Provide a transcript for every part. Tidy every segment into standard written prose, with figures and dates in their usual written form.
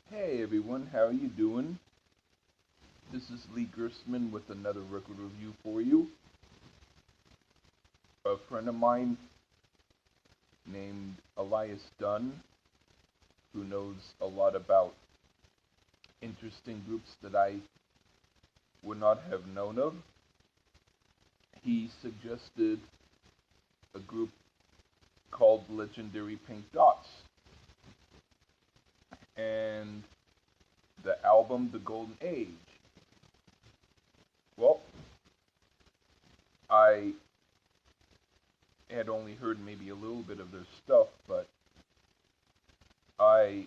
Hey everyone, how are you doing? This is Lee Gerstmann with another record review for you. A friend of mine named Elias Dunn, who knows a lot about interesting groups that I would not have known of, he suggested a group called Legendary Pink Dots and the album The Golden Age. Well, I had only heard maybe a little bit of their stuff, but I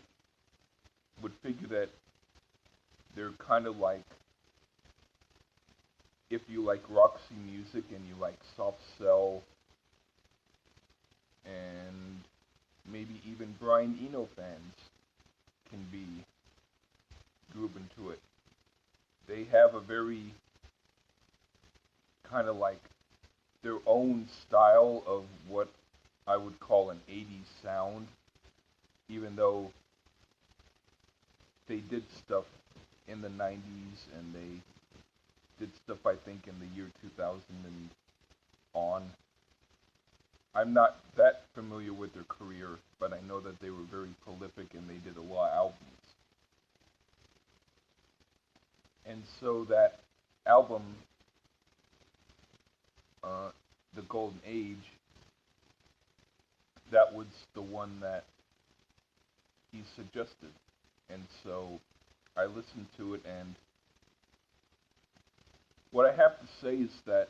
would figure that they're kind of like if you like Roxy music and you like Soft Cell and maybe even Brian Eno fans can be groove into it. They have a very kind of like their own style of what I would call an 80s sound, even though they did stuff in the 90s and they did stuff I think in the year 2000 and on. I'm not that familiar with their career, but I know that they were very prolific and they did a lot of albums. And so that album, uh, The Golden Age, that was the one that he suggested. And so I listened to it, and what I have to say is that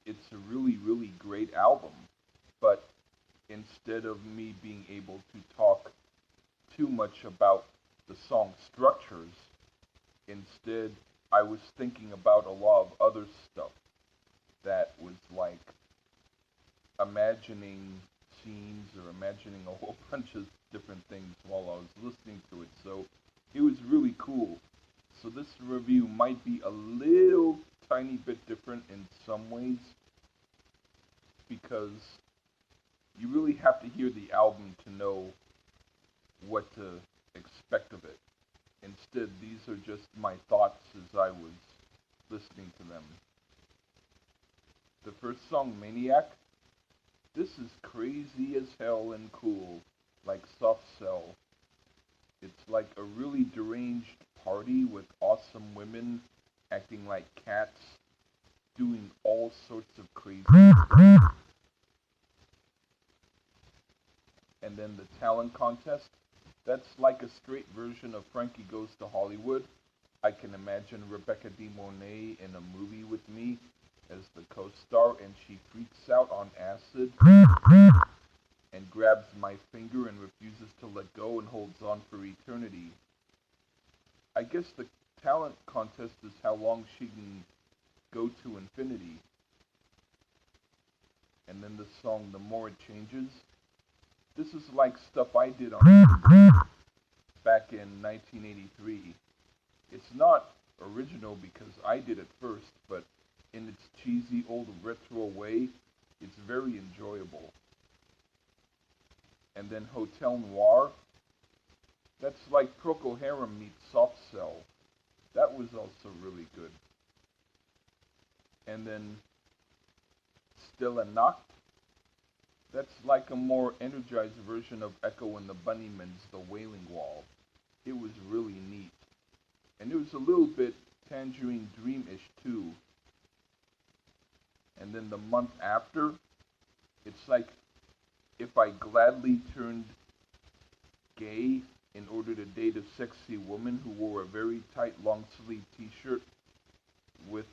it's a really, really great album. But instead of me being able to talk too much about the song structures, instead I was thinking about a lot of other stuff that was like imagining scenes or imagining a whole bunch of different things while I was listening to it. So it was really cool. So this review might be a little tiny bit different in some ways because you really have to hear the album to know what to expect of it. Instead, these are just my thoughts as I was listening to them. The first song, Maniac, this is crazy as hell and cool, like Soft Cell. It's like a really deranged party with awesome women acting like cats, doing all sorts of crazy stuff. And then the talent contest, that's like a straight version of Frankie Goes to Hollywood. I can imagine Rebecca De Mornay in a movie with me as the co-star, and she freaks out on acid and grabs my finger and refuses to let go and holds on for eternity. I guess the talent contest is how long she can go to infinity. And then the song The More It Changes. This is like stuff I did on back in 1983. It's not original because I did it first, but in its cheesy old retro way, it's very enjoyable. And then Hotel Noir, that's like Procol Harum meets Soft Cell. That was also really good. And then Stille Nacht, that's like a more energized version of Echo and the Bunnymen's The Wailing Wall. It was really neat. And it was a little bit Tangerine Dream-ish too. And then the month after, it's like if I gladly turned gay in order to date a sexy woman who wore a very tight long sleeve t-shirt with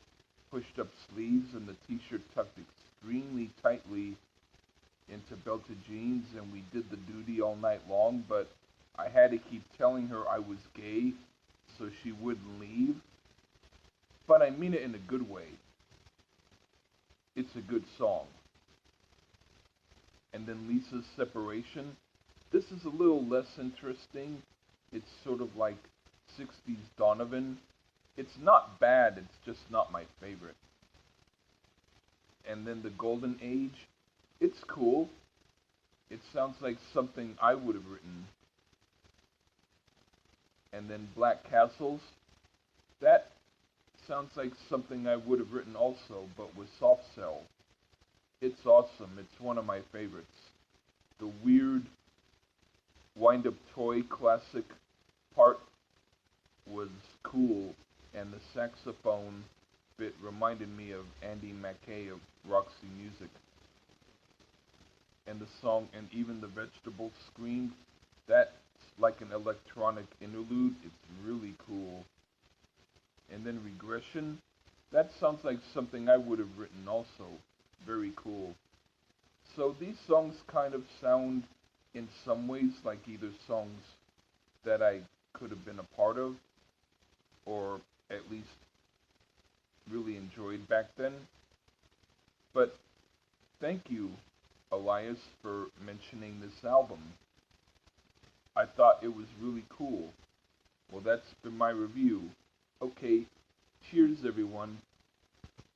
pushed up sleeves and the t-shirt tucked extremely tightly into belted jeans, and we did the duty all night long, but I had to keep telling her I was gay so she wouldn't leave. But I mean it in a good way. It's a good song. And then Lisa's Separation. This is a little less interesting. It's sort of like 60s Donovan. It's not bad, it's just not my favorite. And then The Golden Age. It's cool. It sounds like something I would have written. And then Black Castles, that sounds like something I would have written also, but with Soft Cell. It's awesome. It's one of my favorites. The weird wind-up toy classic part was cool, and the saxophone bit reminded me of Andy Mackay of Roxy Music. And the song, and even the vegetable scream, that's like an electronic interlude. It's really cool. And then Regression, that sounds like something I would have written also. Very cool. So these songs kind of sound in some ways like either songs that I could have been a part of or at least really enjoyed back then. But thank you, Elias, for mentioning this album. I thought it was really cool. Well, that's been my review. Okay, cheers, everyone.